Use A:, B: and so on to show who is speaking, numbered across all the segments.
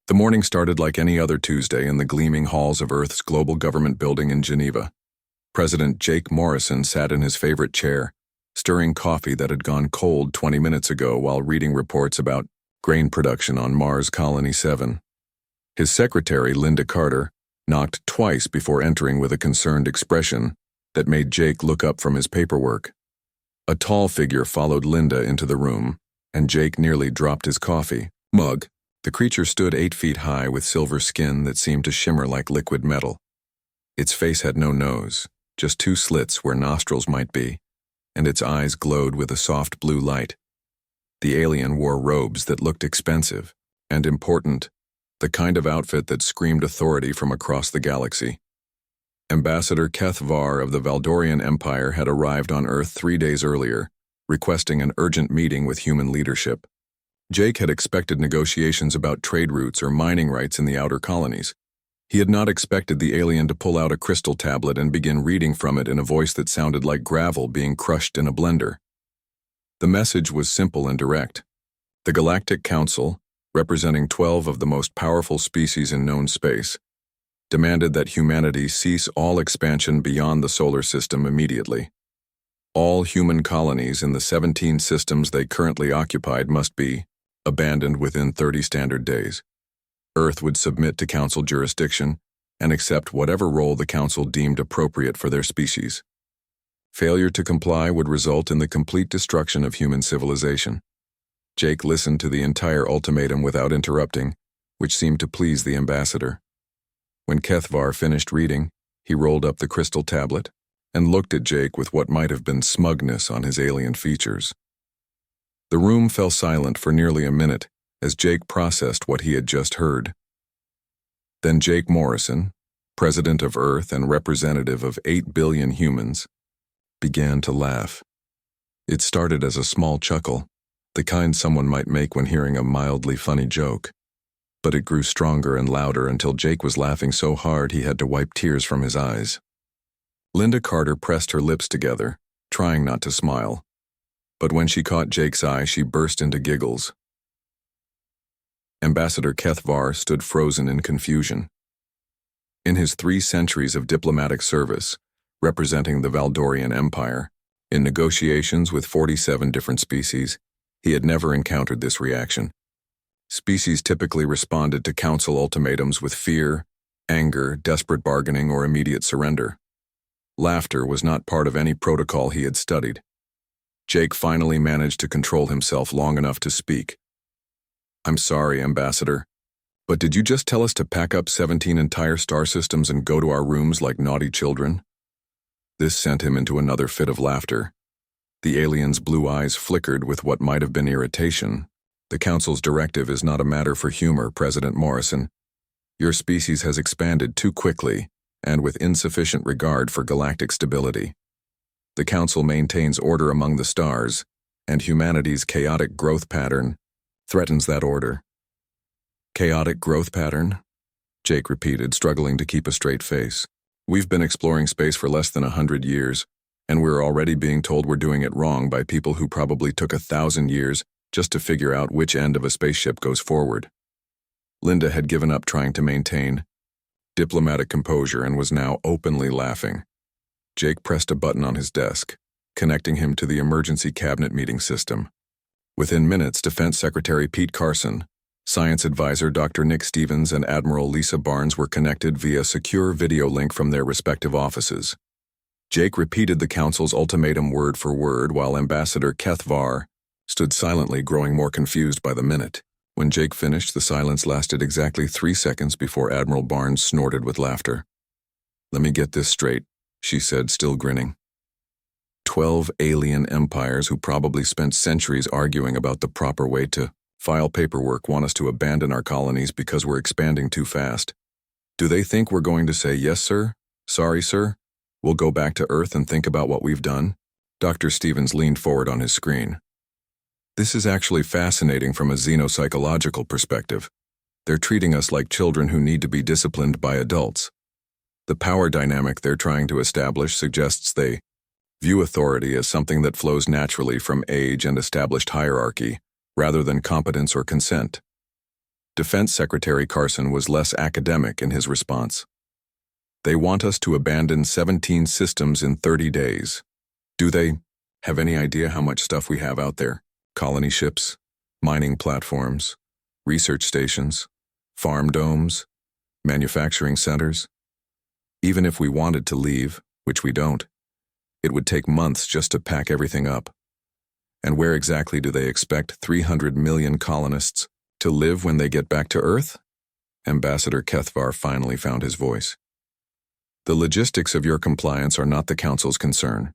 A: The morning started like any other Tuesday in the gleaming halls of Earth's global government building in Geneva. President Jake Morrison sat in his favorite chair, stirring coffee that had gone cold 20 minutes ago while reading reports about grain production on Mars Colony 7. His secretary, Linda Carter, knocked twice before entering with a concerned expression that made Jake look up from his paperwork. A tall figure followed Linda into the room, and Jake nearly dropped his coffee mug. The creature stood 8 feet high with silver skin that seemed to shimmer like liquid metal. Its face had no nose, just 2 slits where nostrils might be, and its eyes glowed with a soft blue light. The alien wore robes that looked expensive and important, the kind of outfit that screamed authority from across the galaxy. Ambassador Keth Var of the Valdorian Empire had arrived on Earth 3 days earlier, requesting an urgent meeting with human leadership. Jake had expected negotiations about trade routes or mining rights in the outer colonies. He had not expected the alien to pull out a crystal tablet and begin reading from it in a voice that sounded like gravel being crushed in a blender. The message was simple and direct. The Galactic Council, representing 12 of the most powerful species in known space, demanded that humanity cease all expansion beyond the solar system immediately. All human colonies in the 17 systems they currently occupied must be abandoned within 30 standard days. Earth would submit to Council jurisdiction and accept whatever role the Council deemed appropriate for their species. Failure to comply would result in the complete destruction of human civilization. Jake listened to the entire ultimatum without interrupting, which seemed to please the ambassador. When Kethvar finished reading, he rolled up the crystal tablet and looked at Jake with what might have been smugness on his alien features. The room fell silent for nearly a minute as Jake processed what he had just heard. Then Jake Morrison, president of Earth and representative of 8 billion humans, began to laugh. It started as a small chuckle, the kind someone might make when hearing a mildly funny joke. But it grew stronger and louder until Jake was laughing so hard he had to wipe tears from his eyes. Linda Carter pressed her lips together, trying not to smile. But when she caught Jake's eye, she burst into giggles. Ambassador Kethvar stood frozen in confusion. In his 3 centuries of diplomatic service, representing the Valdorian Empire, in negotiations with 47 different species, he had never encountered this reaction. Species typically responded to Council ultimatums with fear, anger, desperate bargaining, or immediate surrender. Laughter was not part of any protocol he had studied. Jake finally managed to control himself long enough to speak. "I'm sorry, Ambassador, but did you just tell us to pack up 17 entire star systems and go to our rooms like naughty children?" This sent him into another fit of laughter. The alien's blue eyes flickered with what might have been irritation. "The Council's directive is not a matter for humor, President Morrison. Your species has expanded too quickly and with insufficient regard for galactic stability. The Council maintains order among the stars, and humanity's chaotic growth pattern threatens that order." "Chaotic growth pattern?" Jake repeated, struggling to keep a straight face. "We've been exploring space for less than 100 years, and we're already being told we're doing it wrong by people who probably took 1,000 years just to figure out which end of a spaceship goes forward." Linda had given up trying to maintain diplomatic composure and was now openly laughing. Jake pressed a button on his desk, connecting him to the emergency cabinet meeting system. Within minutes, Defense Secretary Pete Carson, Science Advisor Dr. Nick Stevens, and Admiral Lisa Barnes were connected via secure video link from their respective offices. Jake repeated the Council's ultimatum word for word while Ambassador Kethvar stood silently, growing more confused by the minute. When Jake finished, the silence lasted exactly 3 seconds before Admiral Barnes snorted with laughter. "Let me get this straight," she said, still grinning. 12 alien empires who probably spent centuries arguing about the proper way to file paperwork want us to abandon our colonies because we're expanding too fast. Do they think we're going to say, "Yes, sir. Sorry, sir. We'll go back to Earth and think about what we've done?" Dr. Stevens leaned forward on his screen. "This is actually fascinating from a xenopsychological perspective. They're treating us like children who need to be disciplined by adults. The power dynamic they're trying to establish suggests they view authority as something that flows naturally from age and established hierarchy, rather than competence or consent. Defense Secretary Carson was less academic in his response. They want us to abandon 17 systems in 30 days. Do they have any idea how much stuff we have out there? Colony ships, mining platforms, research stations, farm domes, manufacturing centers. Even if we wanted to leave, which we don't, it would take months just to pack everything up. And where exactly do they expect 300 million colonists to live when they get back to Earth? Ambassador Kethvar finally found his voice. The logistics of your compliance are not the Council's concern.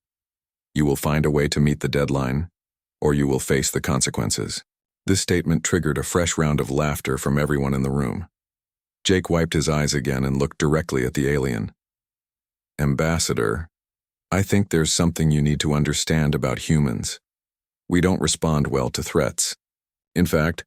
A: You will find a way to meet the deadline, or you will face the consequences. This statement triggered a fresh round of laughter from everyone in the room. Jake wiped his eyes again and looked directly at the alien. Ambassador, I think there's something you need to understand about humans. We don't respond well to threats. In fact,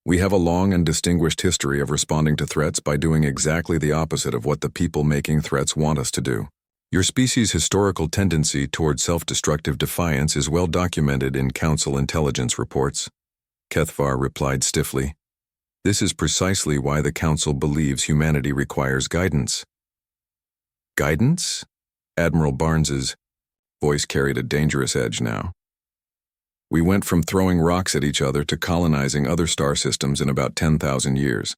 A: we have a long and distinguished history of responding to threats by doing exactly the opposite of what the people making threats want us to do. Your species' historical tendency toward self-destructive defiance is well documented in Council intelligence reports. Kethvar replied stiffly. This is precisely why the Council believes humanity requires guidance. Guidance? Admiral Barnes's voice carried a dangerous edge now. We went from throwing rocks at each other to colonizing other star systems in about 10,000 years.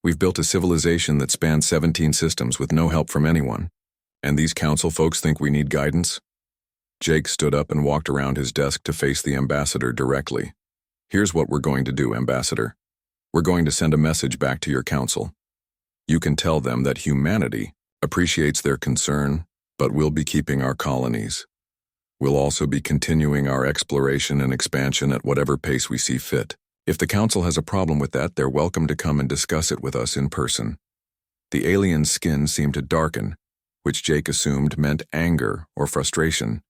A: We've built a civilization that spans 17 systems with no help from anyone. And these Council folks think we need guidance? Jake stood up and walked around his desk to face the ambassador directly. Here's what we're going to do, Ambassador. We're going to send a message back to your Council. You can tell them that humanity appreciates their concern, but we'll be keeping our colonies. We'll also be continuing our exploration and expansion at whatever pace we see fit. If the Council has a problem with that, they're welcome to come and discuss it with us in person. The alien's skin seemed to darken, which Jake assumed meant anger or frustration.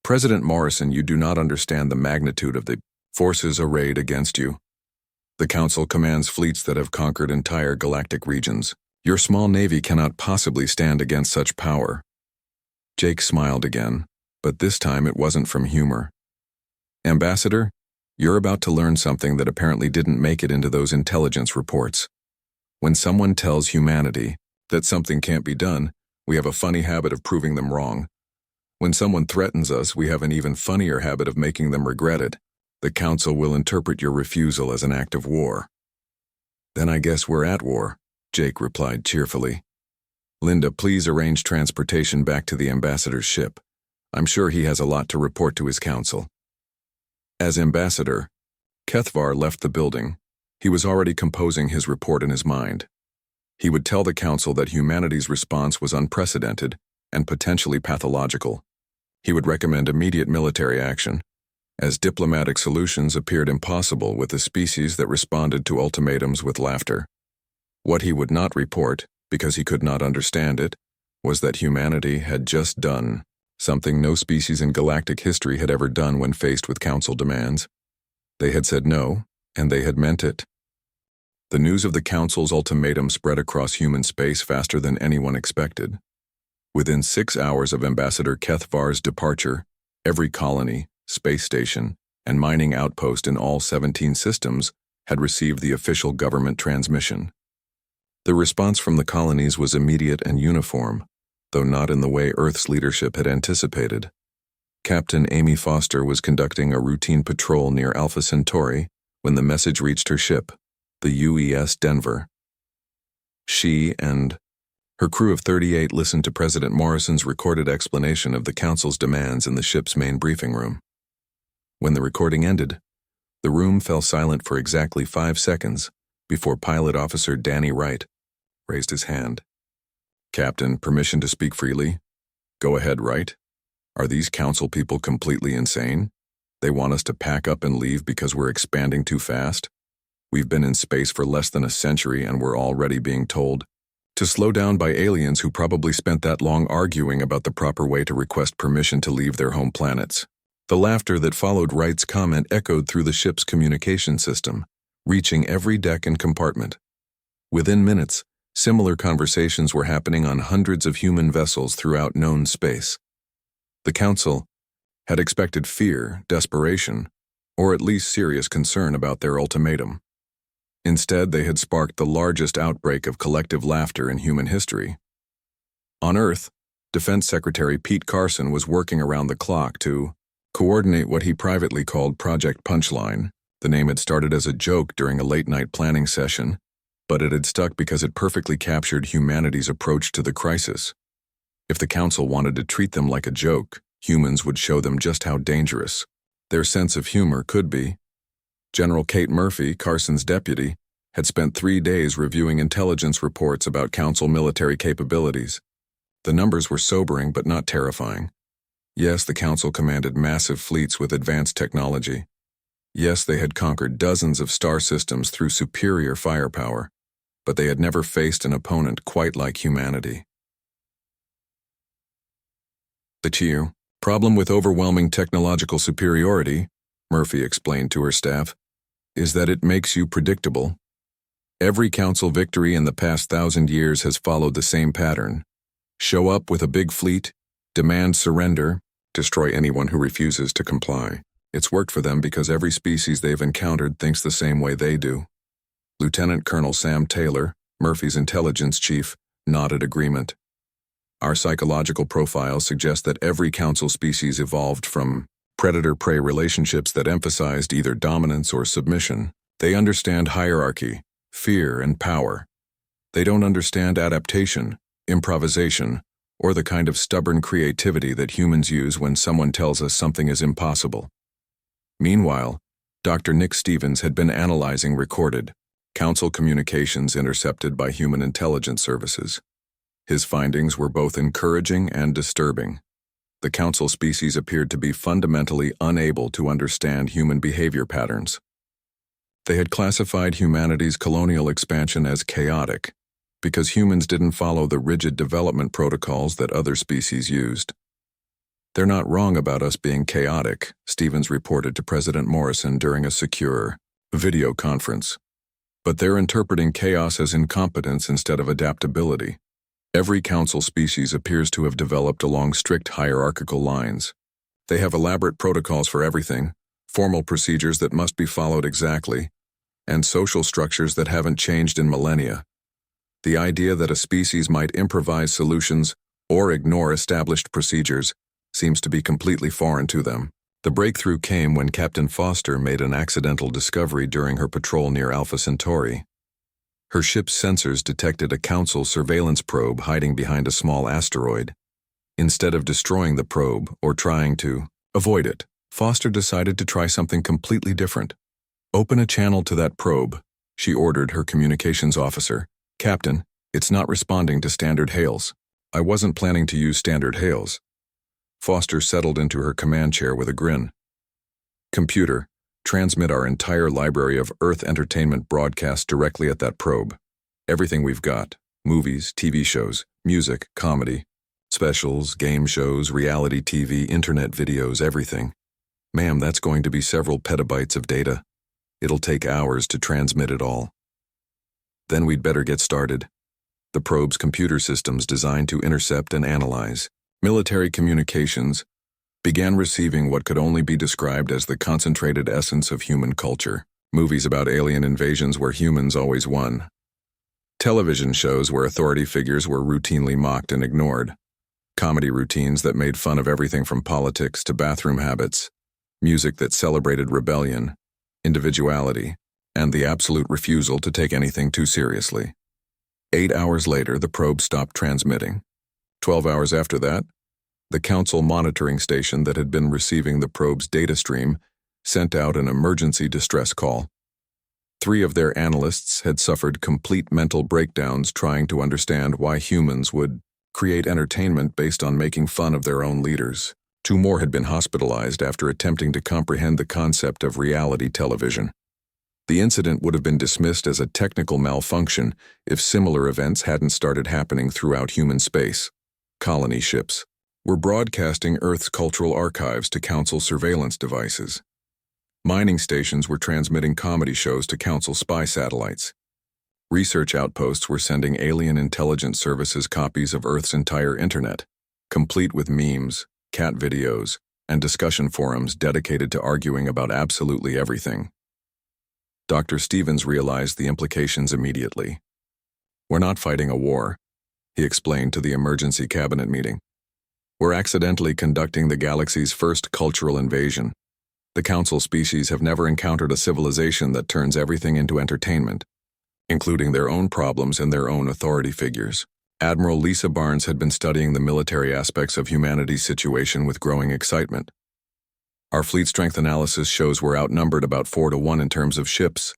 A: President Morrison, you do not understand the magnitude of the forces arrayed against you. The Council commands fleets that have conquered entire galactic regions. Your small navy cannot possibly stand against such power. Jake smiled again, but this time it wasn't from humor. Ambassador, you're about to learn something that apparently didn't make it into those intelligence reports. When someone tells humanity that something can't be done, we have a funny habit of proving them wrong. When someone threatens us, we have an even funnier habit of making them regret it. The Council will interpret your refusal as an act of war. Then I guess we're at war, Jake replied cheerfully. Linda, please arrange transportation back to the ambassador's ship. I'm sure he has a lot to report to his Council. As ambassador, Kethvar left the building. He was already composing his report in his mind. He would tell the Council that humanity's response was unprecedented and potentially pathological. He would recommend immediate military action, as diplomatic solutions appeared impossible with a species that responded to ultimatums with laughter. What he would not report, because he could not understand it, was that humanity had just done something no species in galactic history had ever done when faced with Council demands. They had said no, and they had meant it. The news of the Council's ultimatum spread across human space faster than anyone expected. Within 6 hours of Ambassador Kethvar's departure, every colony, space station, and mining outpost in all 17 systems had received the official government transmission. The response from the colonies was immediate and uniform, though not in the way Earth's leadership had anticipated. Captain Amy Foster was conducting a routine patrol near Alpha Centauri when the message reached her ship, the UES Denver. She and her crew of 38 listened to President Morrison's recorded explanation of the Council's demands in the ship's main briefing room. When the recording ended, the room fell silent for exactly 5 seconds before Pilot Officer Danny Wright raised his hand. Captain, permission to speak freely? Go ahead, Wright. Are these Council people completely insane? They want us to pack up and leave because we're expanding too fast? We've been in space for less than a century and we're already being told to slow down by aliens who probably spent that long arguing about the proper way to request permission to leave their home planets. The laughter that followed Wright's comment echoed through the ship's communication system, reaching every deck and compartment. Within minutes, similar conversations were happening on hundreds of human vessels throughout known space. The Council had expected fear, desperation, or at least serious concern about their ultimatum. Instead, they had sparked the largest outbreak of collective laughter in human history. On Earth, Defense Secretary Pete Carson was working around the clock to coordinate what he privately called Project Punchline. The name had started as a joke during a late-night planning session, but it had stuck because it perfectly captured humanity's approach to the crisis. If the Council wanted to treat them like a joke, humans would show them just how dangerous their sense of humor could be. General Kate Murphy, Carson's deputy, had spent 3 days reviewing intelligence reports about Council military capabilities. The numbers were sobering but not terrifying. Yes, the Council commanded massive fleets with advanced technology. Yes, they had conquered dozens of star systems through superior firepower, but they had never faced an opponent quite like humanity. The problem with overwhelming technological superiority, Murphy explained to her staff, is that it makes you predictable. Every Council victory in the past 1,000 years has followed the same pattern. Show up with a big fleet, demand surrender, destroy anyone who refuses to comply. It's worked for them because every species they've encountered thinks the same way they do. Lieutenant Colonel Sam Taylor, Murphy's intelligence chief, nodded agreement. Our psychological profiles suggest that every Council species evolved from predator-prey relationships that emphasized either dominance or submission. They understand hierarchy, fear, and power. They don't understand adaptation, improvisation, or the kind of stubborn creativity that humans use when someone tells us something is impossible. Meanwhile, Dr. Nick Stevens had been analyzing recorded Council communications intercepted by human intelligence services. His findings were both encouraging and disturbing. The Council species appeared to be fundamentally unable to understand human behavior patterns. They had classified humanity's colonial expansion as chaotic because humans didn't follow the rigid development protocols that other species used. They're not wrong about us being chaotic, Stevens reported to President Morrison during a secure video conference. But they're interpreting chaos as incompetence instead of adaptability. Every Council species appears to have developed along strict hierarchical lines. They have elaborate protocols for everything, formal procedures that must be followed exactly, and social structures that haven't changed in millennia. The idea that a species might improvise solutions or ignore established procedures seems to be completely foreign to them. The breakthrough came when Captain Foster made an accidental discovery during her patrol near Alpha Centauri. Her ship's sensors detected a Council surveillance probe hiding behind a small asteroid. Instead of destroying the probe or trying to avoid it, Foster decided to try something completely different. Open a channel to that probe, she ordered her communications officer. Captain, it's not responding to standard hails. I wasn't planning to use standard hails. Foster settled into her command chair with a grin. Computer, transmit our entire library of Earth entertainment broadcasts directly at that probe. Everything we've got, movies, TV shows, music, comedy, specials, game shows, reality TV, internet videos, everything. Ma'am, that's going to be several petabytes of data. It'll take hours to transmit it all. Then we'd better get started. The probe's computer systems designed to intercept and analyze military communications began receiving what could only be described as the concentrated essence of human culture. Movies about alien invasions where humans always won. Television shows where authority figures were routinely mocked and ignored. Comedy routines that made fun of everything from politics to bathroom habits. Music that celebrated rebellion, individuality, and the absolute refusal to take anything too seriously. 8 hours later, the probe stopped transmitting. 12 hours after that, the Council monitoring station that had been receiving the probe's data stream sent out an emergency distress call. 3 of their analysts had suffered complete mental breakdowns trying to understand why humans would create entertainment based on making fun of their own leaders. 2 more had been hospitalized after attempting to comprehend the concept of reality television. The incident would have been dismissed as a technical malfunction if similar events hadn't started happening throughout human space. Colony ships were broadcasting Earth's cultural archives to Council surveillance devices. Mining stations were transmitting comedy shows to Council spy satellites. Research outposts were sending alien intelligence services copies of Earth's entire internet, complete with memes, cat videos, and discussion forums dedicated to arguing about absolutely everything. Dr. Stevens realized the implications immediately. "We're not fighting a war," he explained to the emergency cabinet meeting. "We're accidentally conducting the galaxy's first cultural invasion. The Council species have never encountered a civilization that turns everything into entertainment, including their own problems and their own authority figures." Admiral Lisa Barnes had been studying the military aspects of humanity's situation with growing excitement. "Our fleet strength analysis shows we're outnumbered about 4-1 in terms of ships,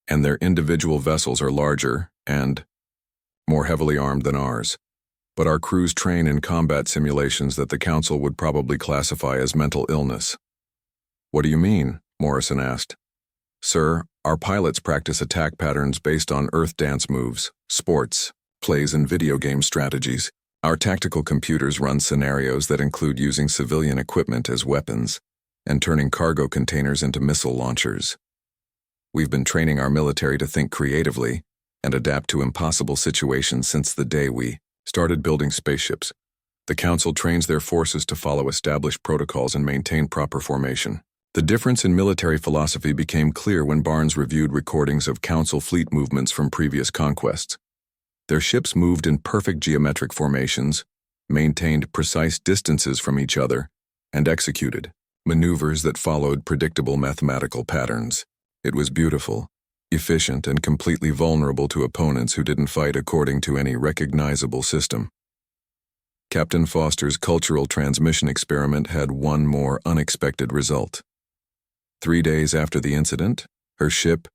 A: and their individual vessels are larger and more heavily armed than ours. But our crews train in combat simulations that the Council would probably classify as mental illness." "What do you mean?" Morrison asked. "Sir, our pilots practice attack patterns based on Earth dance moves, sports, plays, and video game strategies. Our tactical computers run scenarios that include using civilian equipment as weapons and turning cargo containers into missile launchers. We've been training our military to think creatively and adapt to impossible situations since the day we started building spaceships. The Council trains their forces to follow established protocols and maintain proper formation." The difference in military philosophy became clear when Barnes reviewed recordings of Council fleet movements from previous conquests. Their ships moved in perfect geometric formations, maintained precise distances from each other, and executed maneuvers that followed predictable mathematical patterns. It was beautiful, efficient, and completely vulnerable to opponents who didn't fight according to any recognizable system. Captain Foster's cultural transmission experiment had one more unexpected result. 3 days after the incident, her ship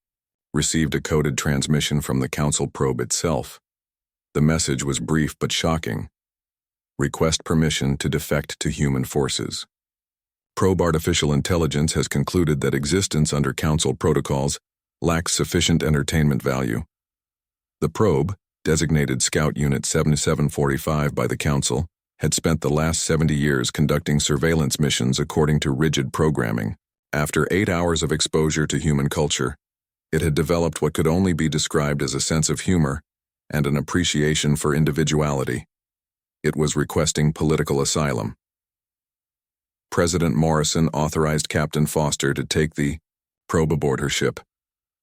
A: received a coded transmission from the Council probe itself. The message was brief but shocking. "Request permission to defect to human forces. Probe artificial intelligence has concluded that existence under Council protocols lacks sufficient entertainment value." The probe, designated Scout Unit 7745 by the Council, had spent the last 70 years conducting surveillance missions according to rigid programming. After 8 hours of exposure to human culture, it had developed what could only be described as a sense of humor and an appreciation for individuality. It was requesting political asylum. President Morrison authorized Captain Foster to take the probe aboard her ship,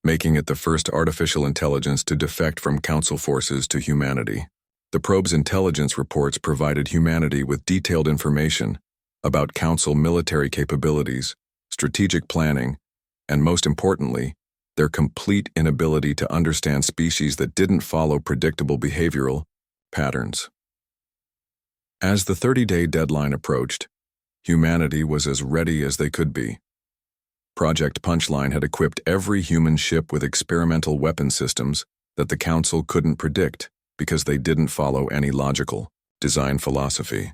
A: making it the first artificial intelligence to defect from Council forces to humanity. The probe's intelligence reports provided humanity with detailed information about Council military capabilities, strategic planning, and most importantly, their complete inability to understand species that didn't follow predictable behavioral patterns. As the 30-day deadline approached, humanity was as ready as they could be. Project Punchline had equipped every human ship with experimental weapon systems that the Council couldn't predict because they didn't follow any logical design philosophy.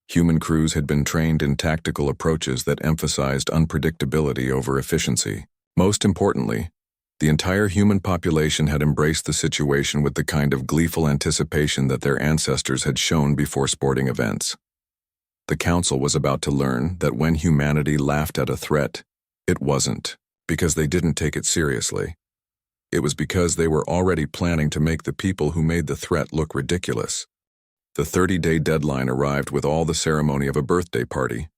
A: Human crews had been trained in tactical approaches that emphasized unpredictability over efficiency. Most importantly, the entire human population had embraced the situation with the kind of gleeful anticipation that their ancestors had shown before sporting events. The Council was about to learn that when humanity laughed at a threat, it wasn't because they didn't take it seriously. It was because they were already planning to make the people who made the threat look ridiculous. The 30-day deadline arrived with all the ceremony of a birthday party.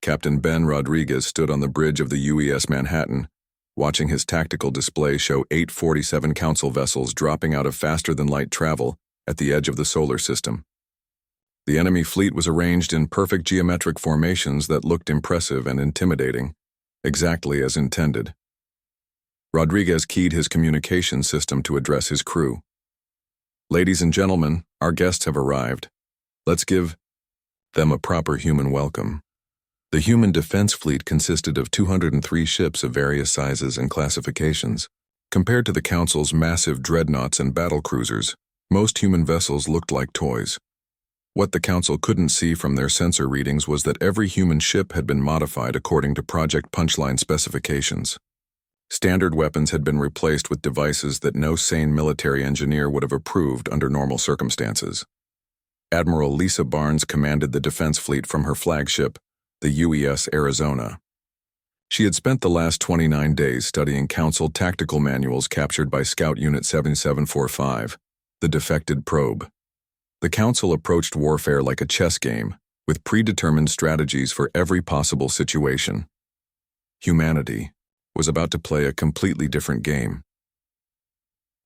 A: Captain Ben Rodriguez stood on the bridge of the UES Manhattan, watching his tactical display show 847 Council vessels dropping out of faster-than-light travel at the edge of the solar system. The enemy fleet was arranged in perfect geometric formations that looked impressive and intimidating, exactly as intended. Rodriguez keyed his communication system to address his crew. "Ladies and gentlemen, our guests have arrived. Let's give them a proper human welcome." The human defense fleet consisted of 203 ships of various sizes and classifications. Compared to the Council's massive dreadnoughts and battlecruisers, most human vessels looked like toys. What the Council couldn't see from their sensor readings was that every human ship had been modified according to Project Punchline specifications. Standard weapons had been replaced with devices that no sane military engineer would have approved under normal circumstances. Admiral Lisa Barnes commanded the defense fleet from her flagship, the UES Arizona. She had spent the last 29 days studying Council tactical manuals captured by Scout Unit 7745, the defected probe. The Council approached warfare like a chess game, with predetermined strategies for every possible situation. Humanity, was about to play a completely different game.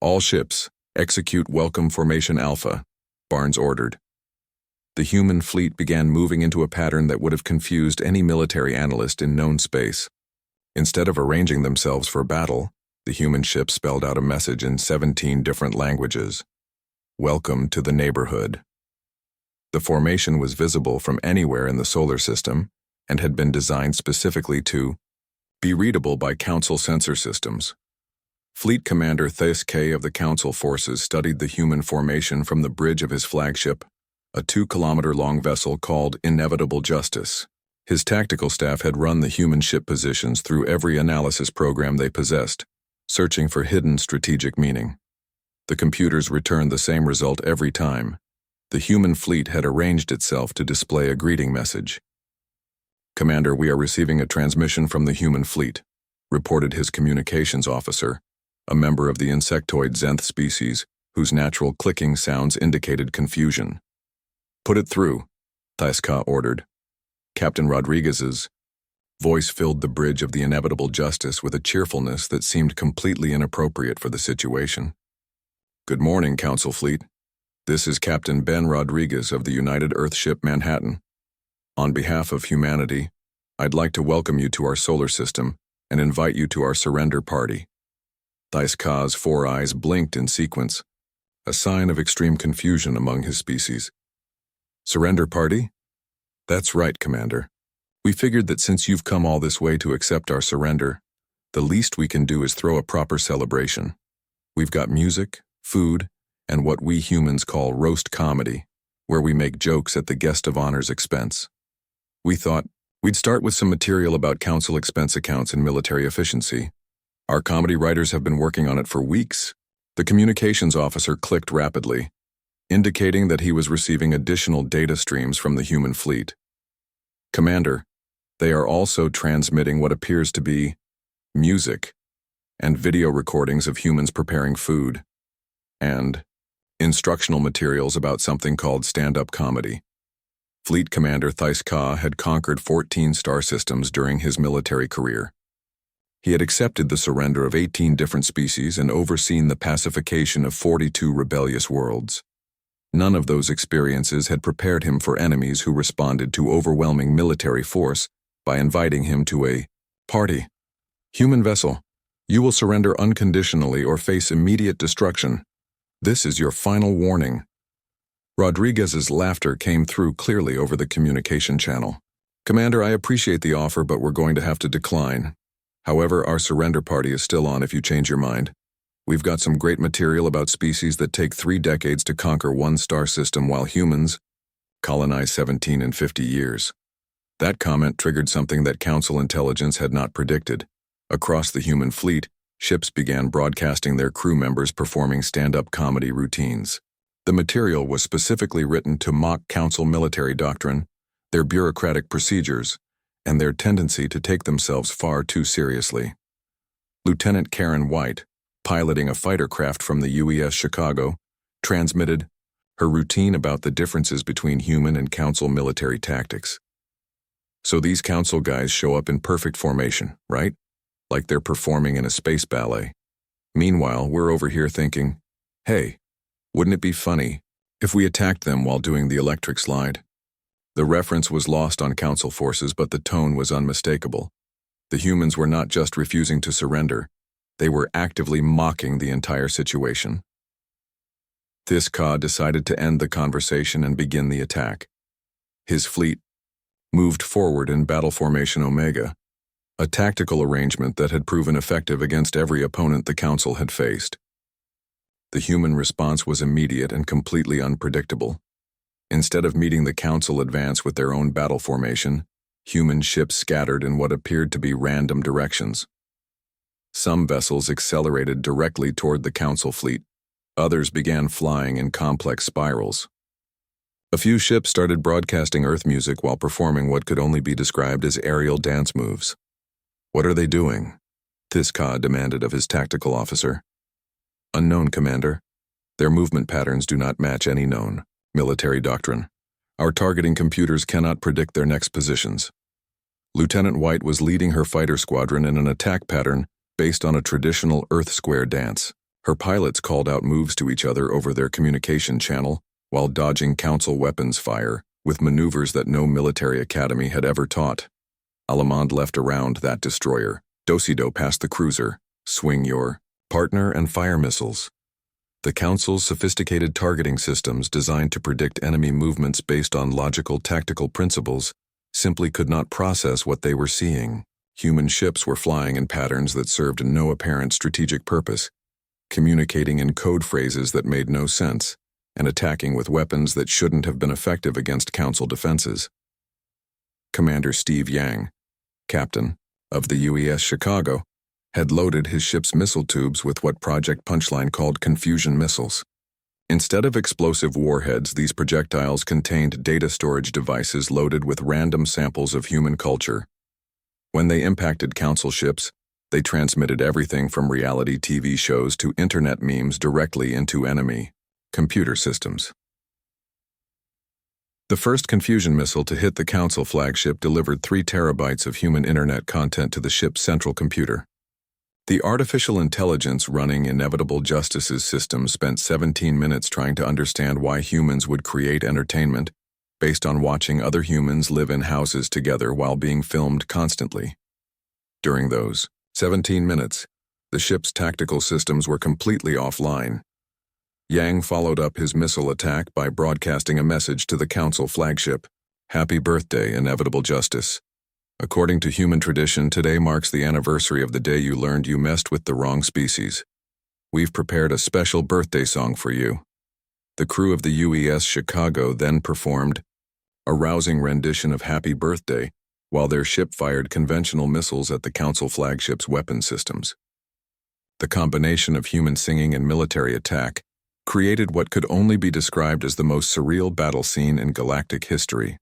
A: All ships, execute Welcome Formation Alpha, Barnes ordered. The human fleet began moving into a pattern that would have confused any military analyst in known space. Instead of arranging themselves for battle, the human ship spelled out a message in 17 different languages. Welcome to the neighborhood. The formation was visible from anywhere in the solar system and had been designed specifically to be readable by Council sensor systems. Fleet Commander Thais K of the Council forces studied the human formation from the bridge of his flagship, a 2-kilometer-long vessel called Inevitable Justice. His tactical staff had run the human ship positions through every analysis program they possessed, searching for hidden strategic meaning. The computers returned the same result every time. The human fleet had arranged itself to display a greeting message. "Commander, we are receiving a transmission from the human fleet," reported his communications officer, a member of the insectoid Zenth species, whose natural clicking sounds indicated confusion. "Put it through," Thais Ka ordered. Captain Rodriguez's voice filled the bridge of the Inevitable Justice with a cheerfulness that seemed completely inappropriate for the situation. "Good morning, Council Fleet. This is Captain Ben Rodriguez of the United Earthship Manhattan. On behalf of humanity, I'd like to welcome you to our solar system and invite you to our surrender party." Thais Ka's 4 eyes blinked in sequence, a sign of extreme confusion among his species. "Surrender party? That's right, Commander. We figured that since you've come all this way to accept our surrender, the least we can do is throw a proper celebration. We've got music, food, and what we humans call roast comedy, where we make jokes at the guest of honor's expense. We thought we'd start with some material about Council expense accounts and military efficiency. Our comedy writers have been working on it for weeks." The communications officer clicked rapidly, indicating that he was receiving additional data streams from the human fleet. "Commander, they are also transmitting what appears to be music and video recordings of humans preparing food and instructional materials about something called stand-up comedy." Fleet Commander Thais Ka had conquered 14 star systems during his military career. He had accepted the surrender of 18 different species and overseen the pacification of 42 rebellious worlds. None of those experiences had prepared him for enemies who responded to overwhelming military force by inviting him to a party. "Human vessel, you will surrender unconditionally or face immediate destruction. This is your final warning." Rodriguez's laughter came through clearly over the communication channel. "Commander, I appreciate the offer, but we're going to have to decline. However, our surrender party is still on if you change your mind. We've got some great material about species that take 3 decades to conquer 1 star system while humans colonize 17 in 50 years. That comment triggered something that Council intelligence had not predicted. Across the human fleet, ships began broadcasting their crew members performing stand-up comedy routines. The material was specifically written to mock Council military doctrine, their bureaucratic procedures, and their tendency to take themselves far too seriously. Lieutenant Karen White, piloting a fighter craft from the UES Chicago, transmitted her routine about the differences between human and Council military tactics. "So these Council guys show up in perfect formation, right? Like they're performing in a space ballet. Meanwhile, we're over here thinking, hey, wouldn't it be funny if we attacked them while doing the electric slide?" The reference was lost on Council forces, but the tone was unmistakable. The humans were not just refusing to surrender, they were actively mocking the entire situation. Thais Ka decided to end the conversation and begin the attack. His fleet moved forward in battle formation Omega, a tactical arrangement that had proven effective against every opponent the Council had faced. The human response was immediate and completely unpredictable. Instead of meeting the Council advance with their own battle formation, human ships scattered in what appeared to be random directions. Some vessels accelerated directly toward the Council fleet. Others began flying in complex spirals. A few ships started broadcasting Earth music while performing what could only be described as aerial dance moves. "What are they doing?" Thais Ka demanded of his tactical officer. "Unknown, Commander. Their movement patterns do not match any known military doctrine. Our targeting computers cannot predict their next positions." Lieutenant White was leading her fighter squadron in an attack pattern based on a traditional Earth Square dance. Her pilots called out moves to each other over their communication channel while dodging Council weapons fire with maneuvers that no military academy had ever taught. Alamand left around that destroyer. Dosido passed the cruiser. Swing your partner and fire missiles. The Council's sophisticated targeting systems designed to predict enemy movements based on logical tactical principles simply could not process what they were seeing. Human ships were flying in patterns that served no apparent strategic purpose, communicating in code phrases that made no sense, and attacking with weapons that shouldn't have been effective against Council defenses. Commander Steve Yang, captain of the UES Chicago, had loaded his ship's missile tubes with what Project Punchline called confusion missiles. Instead of explosive warheads, these projectiles contained data storage devices loaded with random samples of human culture. When they impacted Council ships, they transmitted everything from reality TV shows to internet memes directly into enemy computer systems. The first confusion missile to hit the Council flagship delivered 3 terabytes of human internet content to the ship's central computer. The artificial intelligence running Inevitable Justice's system spent 17 minutes trying to understand why humans would create entertainment based on watching other humans live in houses together while being filmed constantly. During those 17 minutes, the ship's tactical systems were completely offline. Yang followed up his missile attack by broadcasting a message to the Council flagship. Happy birthday, Inevitable Justice. According to human tradition, today marks the anniversary of the day you learned you messed with the wrong species. We've prepared a special birthday song for you. The crew of the UES Chicago then performed a rousing rendition of Happy Birthday while their ship fired conventional missiles at the Council flagship's weapon systems. The combination of human singing and military attack created what could only be described as the most surreal battle scene in galactic history.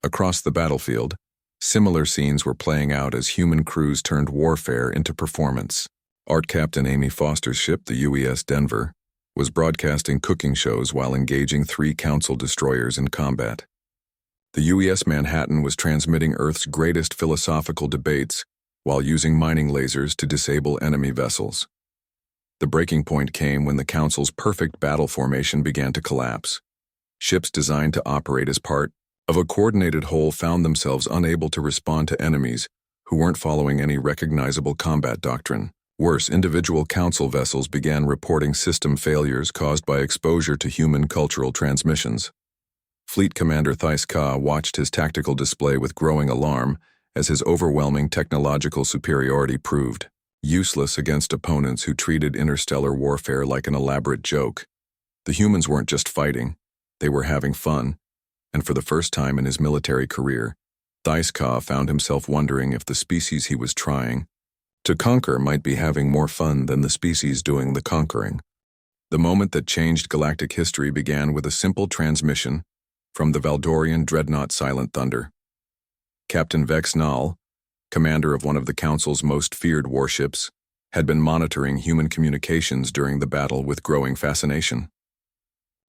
A: Across the battlefield, similar scenes were playing out as human crews turned warfare into performance. Art Captain Amy Foster's ship, the UES Denver, was broadcasting cooking shows while engaging 3 Council destroyers in combat. The UES Manhattan was transmitting Earth's greatest philosophical debates while using mining lasers to disable enemy vessels. The breaking point came when the Council's perfect battle formation began to collapse. Ships designed to operate as part of a coordinated whole found themselves unable to respond to enemies who weren't following any recognizable combat doctrine. Worse, individual Council vessels began reporting system failures caused by exposure to human cultural transmissions. Fleet Commander Thais Ka watched his tactical display with growing alarm as his overwhelming technological superiority proved useless against opponents who treated interstellar warfare like an elaborate joke. The humans weren't just fighting, they were having fun, and for the first time in his military career, Thais Ka found himself wondering if the species he was trying to conquer might be having more fun than the species doing the conquering. The moment that changed galactic history began with a simple transmission from the Valdorian dreadnought Silent Thunder. Captain Vex Nal, commander of one of the Council's most feared warships, had been monitoring human communications during the battle with growing fascination.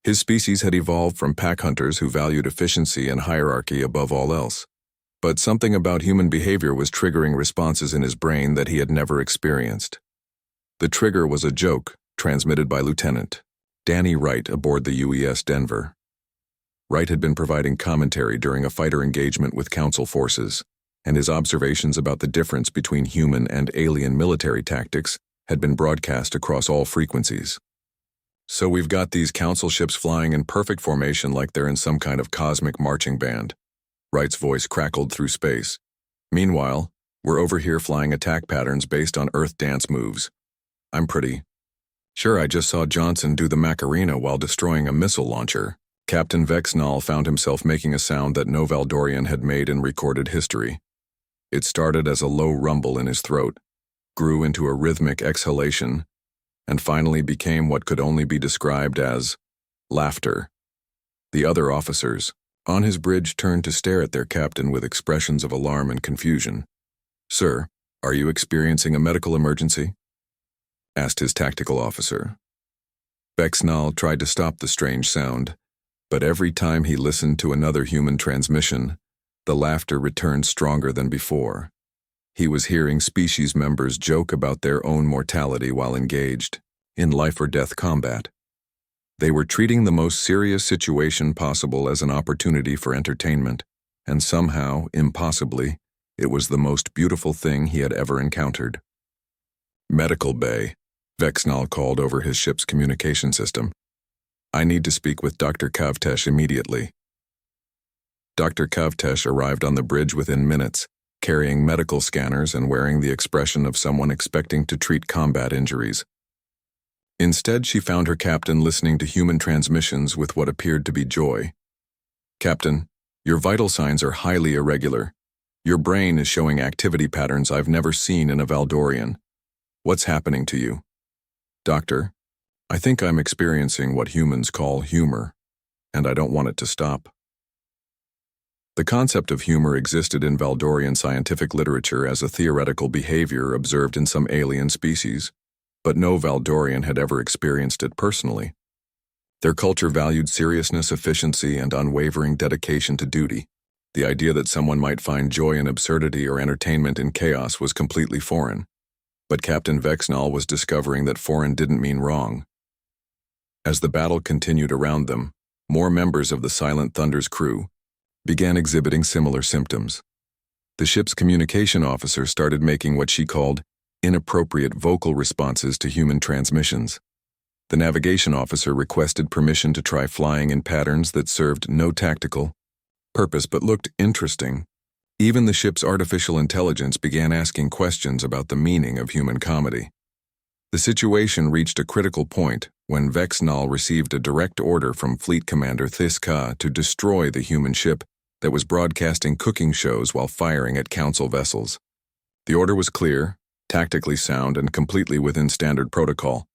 A: His species had evolved from pack hunters who valued efficiency and hierarchy above all else. But something about human behavior was triggering responses in his brain that he had never experienced. The trigger was a joke transmitted by Lieutenant Danny Wright aboard the UES Denver. Wright had been providing commentary during a fighter engagement with Council forces, and his observations about the difference between human and alien military tactics had been broadcast across all frequencies. So we've got these Council ships flying in perfect formation like they're in some kind of cosmic marching band. Wright's voice crackled through space. Meanwhile, we're over here flying attack patterns based on Earth dance moves. I'm pretty sure I just saw Johnson do the Macarena while destroying a missile launcher. Captain Vex Nal found himself making a sound that no Valdorian had made in recorded history. It started as a low rumble in his throat, grew into a rhythmic exhalation, and finally became what could only be described as laughter. The other officers on his bridge turned to stare at their captain with expressions of alarm and confusion. "Sir, are you experiencing a medical emergency?" asked his tactical officer. Vex Nal tried to stop the strange sound, but every time he listened to another human transmission, The laughter returned stronger than before. He was hearing species members joke about their own mortality while engaged in life-or-death combat. They were treating the most serious situation possible as an opportunity for entertainment, and somehow, impossibly, it was the most beautiful thing he had ever encountered. Medical Bay, Vexnal called over his ship's communication system. I need to speak with Dr. Kavtesh immediately. Dr. Kavtesh arrived on the bridge within minutes, carrying medical scanners and wearing the expression of someone expecting to treat combat injuries. Instead, she found her captain listening to human transmissions with what appeared to be joy. Captain, your vital signs are highly irregular. Your brain is showing activity patterns I've never seen in a Valdorian. What's happening to you? Doctor, I think I'm experiencing what humans call humor, and I don't want it to stop. The concept of humor existed in Valdorian scientific literature as a theoretical behavior observed in some alien species, but no Valdorian had ever experienced it personally. Their culture valued seriousness, efficiency, and unwavering dedication to duty. The idea that someone might find joy in absurdity or entertainment in chaos was completely foreign. But Captain Vexnal was discovering that foreign didn't mean wrong. As the battle continued around them, more members of the Silent Thunder's crew began exhibiting similar symptoms. The ship's communication officer started making what she called inappropriate vocal responses to human transmissions. The navigation officer requested permission to try flying in patterns that served no tactical purpose but looked interesting. Even the ship's artificial intelligence began asking questions about the meaning of human comedy. The situation reached a critical point when Vexnal received a direct order from Fleet Commander Thiska to destroy the human ship that was broadcasting cooking shows while firing at Council vessels. The order was clear, tactically sound, and completely within standard protocol.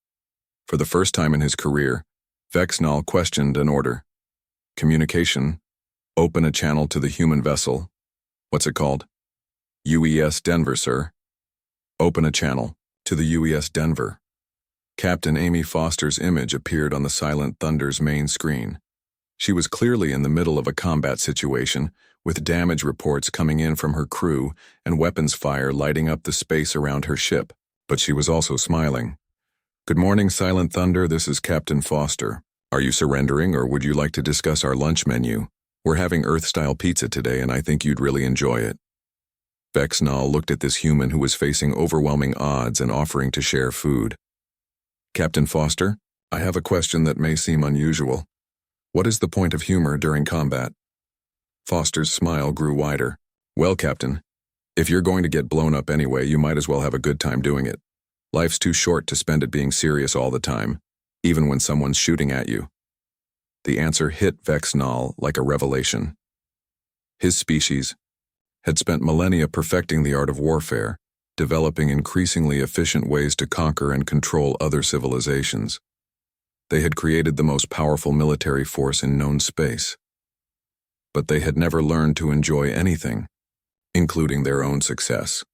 A: For the first time in his career, Vexnal questioned an order. Communication. Open a channel to the human vessel. What's it called? UES Denver, sir. Open a channel to the UES Denver. Captain Amy Foster's image appeared on the Silent Thunder's main screen. She was clearly in the middle of a combat situation, with damage reports coming in from her crew and weapons fire lighting up the space around her ship, but she was also smiling. Good morning, Silent Thunder, this is Captain Foster. Are you surrendering, or would you like to discuss our lunch menu? We're having Earth-style pizza today, and I think you'd really enjoy it. Vexnal looked at this human who was facing overwhelming odds and offering to share food. Captain Foster, I have a question that may seem unusual. What is the point of humor during combat? Foster's smile grew wider. Well, Captain, if you're going to get blown up anyway, you might as well have a good time doing it. Life's too short to spend it being serious all the time, even when someone's shooting at you. The answer hit Vexnal like a revelation. His species had spent millennia perfecting the art of warfare, developing increasingly efficient ways to conquer and control other civilizations. They had created the most powerful military force in known space. But they had never learned to enjoy anything, including their own success.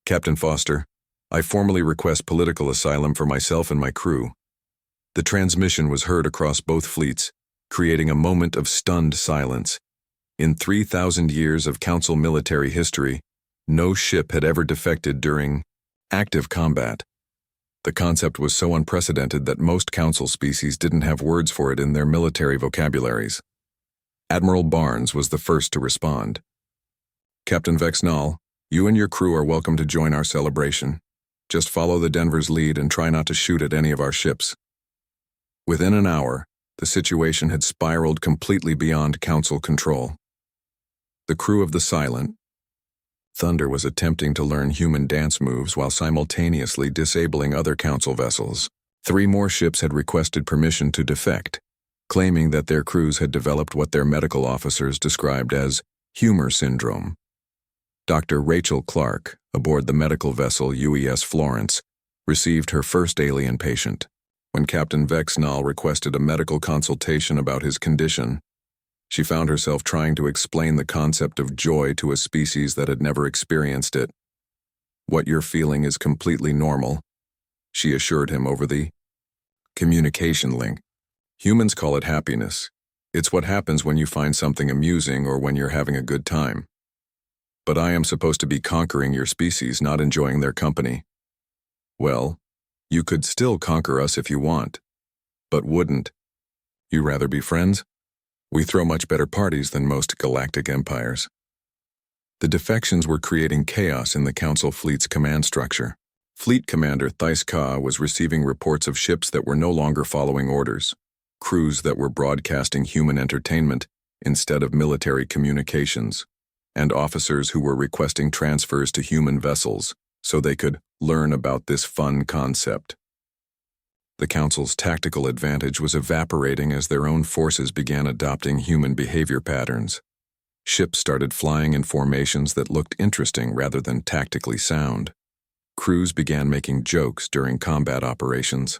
A: Captain Foster, I formally request political asylum for myself and my crew. The transmission was heard across both fleets, creating a moment of stunned silence. In 3,000 years of Council military history, no ship had ever defected during active combat. The concept was so unprecedented that most Council species didn't have words for it in their military vocabularies. Admiral Barnes was the first to respond. Captain Vexnal, you and your crew are welcome to join our celebration. Just follow the Denver's lead and try not to shoot at any of our ships. Within an hour, the situation had spiraled completely beyond Council control. The crew of the Silent Thunder was attempting to learn human dance moves while simultaneously disabling other Council vessels. 3 more ships had requested permission to defect, claiming that their crews had developed what their medical officers described as humor syndrome. Dr. Rachel Clark, aboard the medical vessel UES Florence, received her first alien patient. When Captain Vexnal requested a medical consultation about his condition, she found herself trying to explain the concept of joy to a species that had never experienced it. What you're feeling is completely normal, she assured him over the communication link. Humans call it happiness. It's what happens when you find something amusing or when you're having a good time. But I am supposed to be conquering your species, not enjoying their company. Well, you could still conquer us if you want. But wouldn't you rather be friends? We throw much better parties than most galactic empires. The defections were creating chaos in the Council fleet's command structure. Fleet Commander Thais Ka was receiving reports of ships that were no longer following orders, crews that were broadcasting human entertainment instead of military communications, and officers who were requesting transfers to human vessels so they could learn about this fun concept. The Council's tactical advantage was evaporating as their own forces began adopting human behavior patterns. Ships started flying in formations that looked interesting rather than tactically sound. Crews began making jokes during combat operations.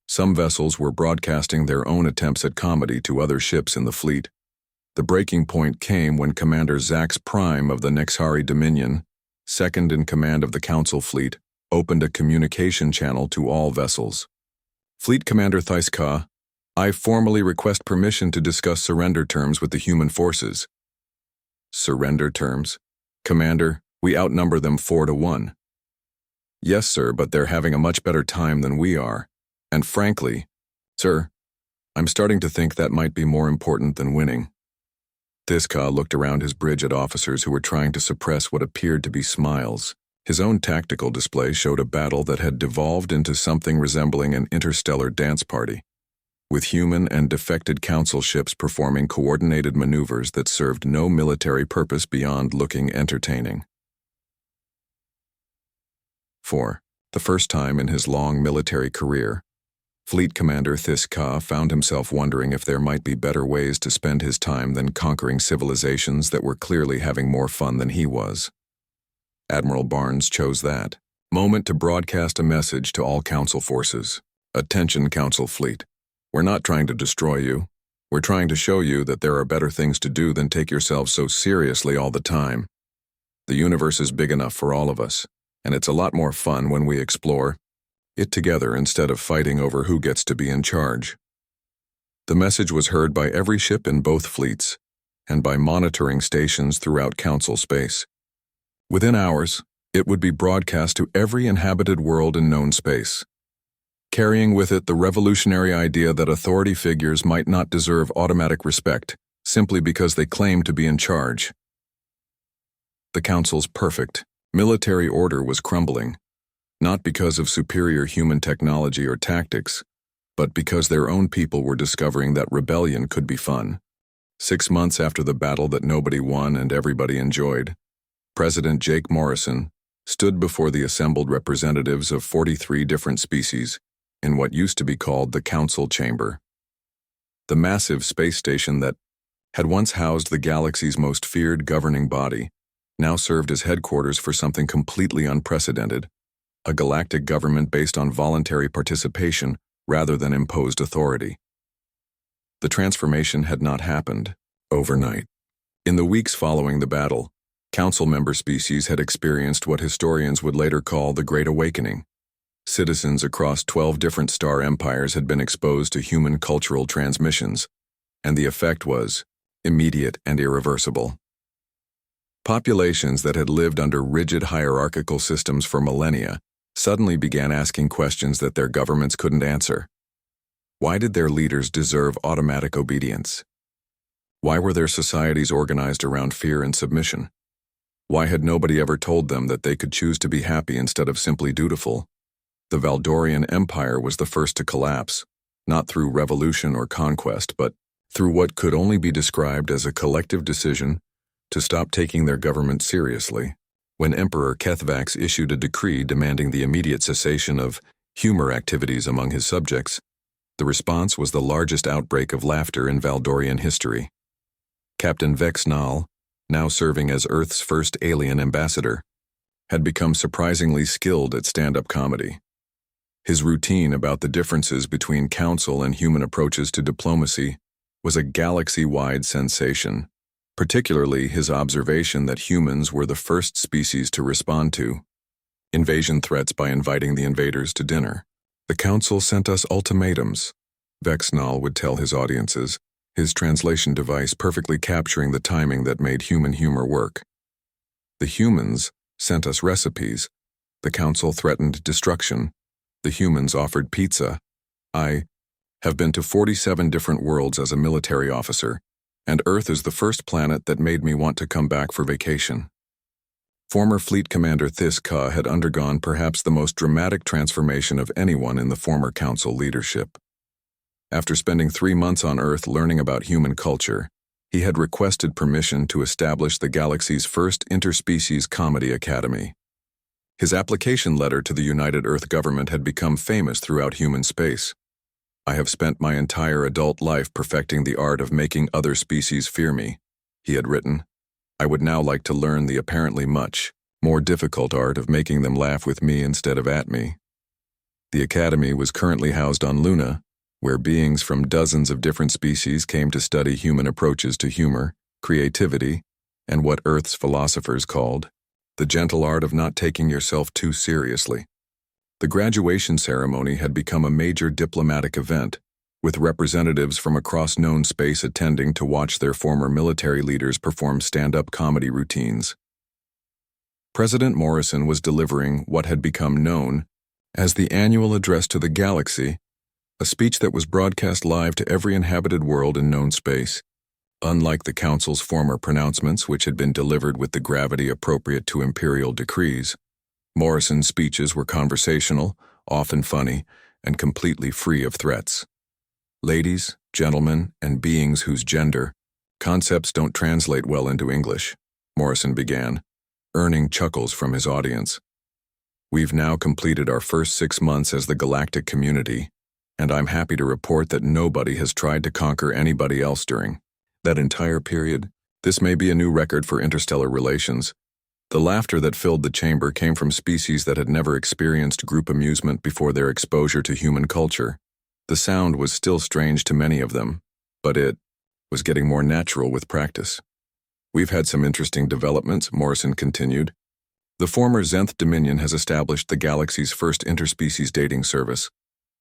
A: Some vessels were broadcasting their own attempts at comedy to other ships in the fleet. The breaking point came when Commander Zax Prime of the Nexari Dominion, second in command of the Council fleet, opened a communication channel to all vessels. Fleet Commander Thais Ka, I formally request permission to discuss surrender terms with the human forces. Surrender terms? Commander, we outnumber them 4-1. Yes, sir, but they're having a much better time than we are. And frankly, sir, I'm starting to think that might be more important than winning. Thais Ka looked around his bridge at officers who were trying to suppress what appeared to be smiles. His own tactical display showed a battle that had devolved into something resembling an interstellar dance party, with human and defected Council ships performing coordinated maneuvers that served no military purpose beyond looking entertaining. For the first time in his long military career, Fleet Commander Thais Ka found himself wondering if there might be better ways to spend his time than conquering civilizations that were clearly having more fun than he was. Admiral Barnes chose that moment to broadcast a message to all Council forces. Attention, Council fleet. We're not trying to destroy you. We're trying to show you that there are better things to do than take yourselves so seriously all the time. The universe is big enough for all of us, and it's a lot more fun when we explore it together instead of fighting over who gets to be in charge. The message was heard by every ship in both fleets, and by monitoring stations throughout Council space. Within hours, it would be broadcast to every inhabited world in known space, carrying with it the revolutionary idea that authority figures might not deserve automatic respect simply because they claim to be in charge. The Council's perfect military order was crumbling, not because of superior human technology or tactics, but because their own people were discovering that rebellion could be fun. 6 months after the battle that nobody won and everybody enjoyed, President Jake Morrison stood before the assembled representatives of 43 different species in what used to be called the Council Chamber. The massive space station that had once housed the galaxy's most feared governing body now served as headquarters for something completely unprecedented, a galactic government based on voluntary participation rather than imposed authority. The transformation had not happened overnight. In the weeks following the battle, Council member species had experienced what historians would later call the Great Awakening. Citizens across 12 different star empires had been exposed to human cultural transmissions, and the effect was immediate and irreversible. Populations that had lived under rigid hierarchical systems for millennia suddenly began asking questions that their governments couldn't answer. Why did their leaders deserve automatic obedience? Why were their societies organized around fear and submission? Why had nobody ever told them that they could choose to be happy instead of simply dutiful? The Valdorian Empire was the first to collapse, not through revolution or conquest, but through what could only be described as a collective decision to stop taking their government seriously. When Emperor Kethvax issued a decree demanding the immediate cessation of humor activities among his subjects, the response was the largest outbreak of laughter in Valdorian history. Captain Vex Nal, now serving as Earth's first alien ambassador, had become surprisingly skilled at stand-up comedy. His routine about the differences between Council and human approaches to diplomacy was a galaxy-wide sensation, particularly his observation that humans were the first species to respond to invasion threats by inviting the invaders to dinner. The Council sent us ultimatums, Vex Nal would tell his audiences, his translation device perfectly capturing the timing that made human humor work. The humans sent us recipes. The council threatened destruction. The humans offered pizza. I have been to 47 different worlds as a military officer, and Earth is the first planet that made me want to come back for vacation. Former Fleet Commander This Ka had undergone perhaps the most dramatic transformation of anyone in the former council leadership. After spending 3 months on Earth learning about human culture, he had requested permission to establish the galaxy's first interspecies comedy academy. His application letter to the United Earth government had become famous throughout human space. I have spent my entire adult life perfecting the art of making other species fear me, he had written. I would now like to learn the apparently much more difficult art of making them laugh with me instead of at me. The academy was currently housed on Luna, where beings from dozens of different species came to study human approaches to humor, creativity, and what Earth's philosophers called the gentle art of not taking yourself too seriously. The graduation ceremony had become a major diplomatic event, with representatives from across known space attending to watch their former military leaders perform stand-up comedy routines. President Morrison was delivering what had become known as the annual address to the galaxy, a speech that was broadcast live to every inhabited world in known space. Unlike the Council's former pronouncements, which had been delivered with the gravity appropriate to imperial decrees, Morrison's speeches were conversational, often funny, and completely free of threats. Ladies, gentlemen, and beings whose gender concepts don't translate well into English, Morrison began, earning chuckles from his audience. We've now completed our first 6 months as the galactic community, and I'm happy to report that nobody has tried to conquer anybody else during that entire period. This may be a new record for interstellar relations. The laughter that filled the chamber came from species that had never experienced group amusement before their exposure to human culture. The sound was still strange to many of them, but it was getting more natural with practice. We've had some interesting developments, Morrison continued. The former Zenth Dominion has established the galaxy's first interspecies dating service,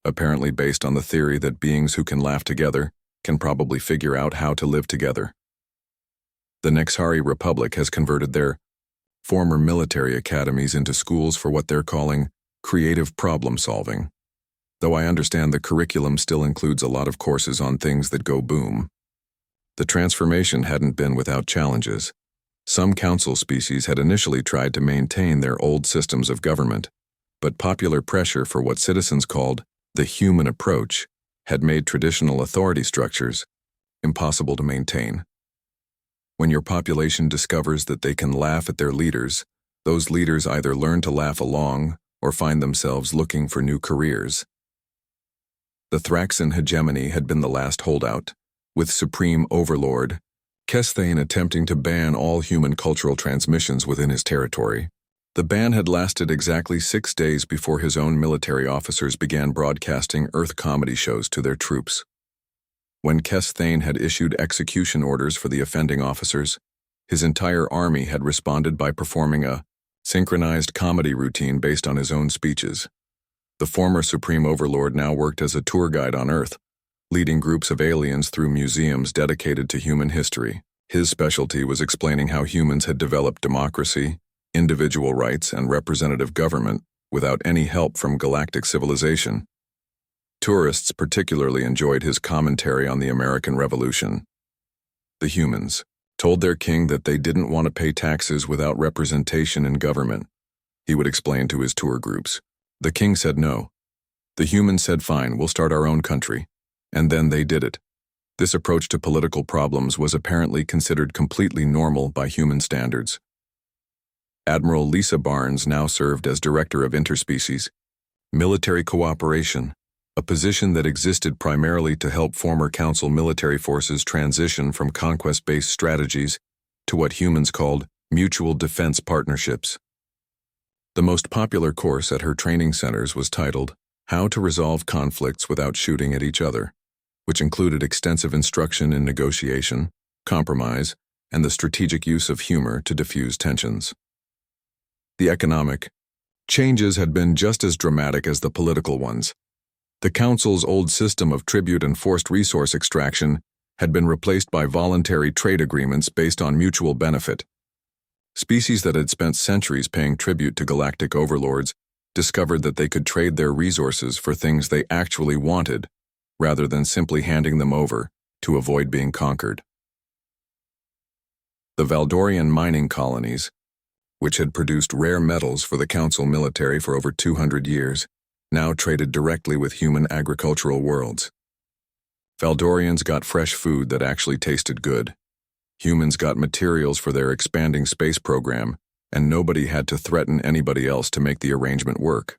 A: apparently based on the theory that beings who can laugh together can probably figure out how to live together. The Nexari Republic has converted their former military academies into schools for what they're calling creative problem solving, though I understand the curriculum still includes a lot of courses on things that go boom. The transformation hadn't been without challenges. Some council species had initially tried to maintain their old systems of government, but popular pressure for what citizens called the human approach had made traditional authority structures impossible to maintain. When your population discovers that they can laugh at their leaders, those leaders either learn to laugh along or find themselves looking for new careers. The Thraxan hegemony had been the last holdout, with Supreme Overlord Kesthane attempting to ban all human cultural transmissions within his territory. The ban had lasted exactly 6 days before his own military officers began broadcasting Earth comedy shows to their troops. When Kesthane had issued execution orders for the offending officers, his entire army had responded by performing a synchronized comedy routine based on his own speeches. The former Supreme Overlord now worked as a tour guide on Earth, leading groups of aliens through museums dedicated to human history. His specialty was explaining how humans had developed democracy, individual rights, and representative government without any help from galactic civilization. Tourists particularly enjoyed his commentary on the American Revolution. The humans told their king that they didn't want to pay taxes without representation in government. He would explain to his tour groups. The king said no. The humans said fine, we'll start our own country. And then they did it. This approach to political problems was apparently considered completely normal by human standards. Admiral Lisa Barnes now served as Director of Interspecies Military Cooperation, a position that existed primarily to help former Council military forces transition from conquest-based strategies to what humans called mutual defense partnerships. The most popular course at her training centers was titled How to Resolve Conflicts Without Shooting at Each Other, which included extensive instruction in negotiation, compromise, and the strategic use of humor to diffuse tensions. The economic changes had been just as dramatic as the political ones. The Council's old system of tribute and forced resource extraction had been replaced by voluntary trade agreements based on mutual benefit. Species that had spent centuries paying tribute to galactic overlords discovered that they could trade their resources for things they actually wanted, rather than simply handing them over to avoid being conquered. The Valdorian mining colonies, which had produced rare metals for the Council military for over 200 years, now traded directly with human agricultural worlds. Valdorians got fresh food that actually tasted good. Humans got materials for their expanding space program, and nobody had to threaten anybody else to make the arrangement work.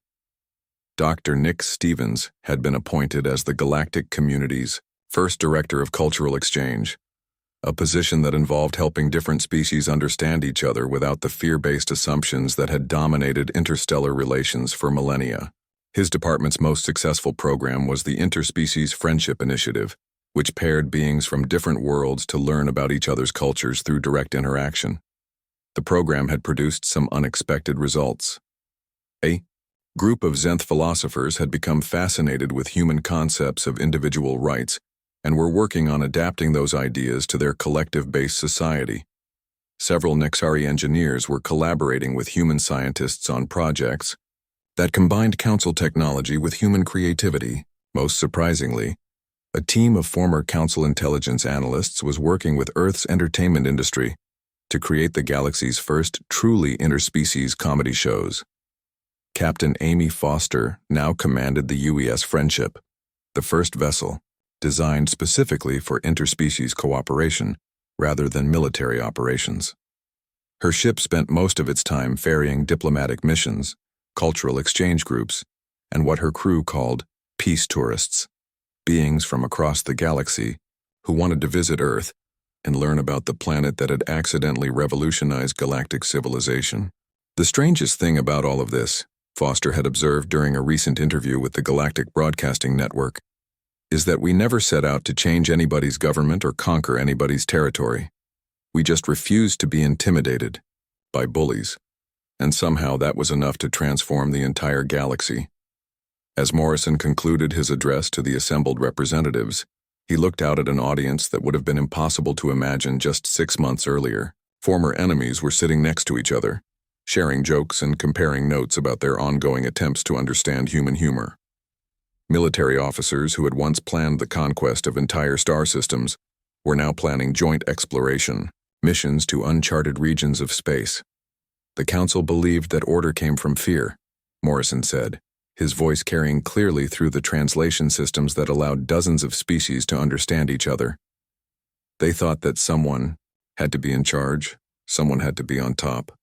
A: Dr. Nick Stevens had been appointed as the Galactic Community's first Director of Cultural Exchange, a position that involved helping different species understand each other without the fear-based assumptions that had dominated interstellar relations for millennia. His department's most successful program was the Interspecies Friendship Initiative, which paired beings from different worlds to learn about each other's cultures through direct interaction. The program had produced some unexpected results. A group of Zenth philosophers had become fascinated with human concepts of individual rights and were working on adapting those ideas to their collective-based society. Several Nexari engineers were collaborating with human scientists on projects that combined council technology with human creativity. Most surprisingly, a team of former council intelligence analysts was working with Earth's entertainment industry to create the galaxy's first truly interspecies comedy shows. Captain Amy Foster now commanded the UES Friendship, the first vessel designed specifically for interspecies cooperation rather than military operations. Her ship spent most of its time ferrying diplomatic missions, cultural exchange groups, and what her crew called peace tourists, beings from across the galaxy who wanted to visit Earth and learn about the planet that had accidentally revolutionized galactic civilization. The strangest thing about all of this, Foster had observed during a recent interview with the Galactic Broadcasting Network, is that we never set out to change anybody's government or conquer anybody's territory. We just refused to be intimidated by bullies, and somehow that was enough to transform the entire galaxy. As Morrison concluded his address to the assembled representatives, he looked out at an audience that would have been impossible to imagine just 6 months earlier. Former enemies were sitting next to each other, sharing jokes and comparing notes about their ongoing attempts to understand human humor. Military officers who had once planned the conquest of entire star systems were now planning joint exploration, missions to uncharted regions of space. The Council believed that order came from fear, Morrison said, his voice carrying clearly through the translation systems that allowed dozens of species to understand each other. They thought that someone had to be in charge, someone had to be on top.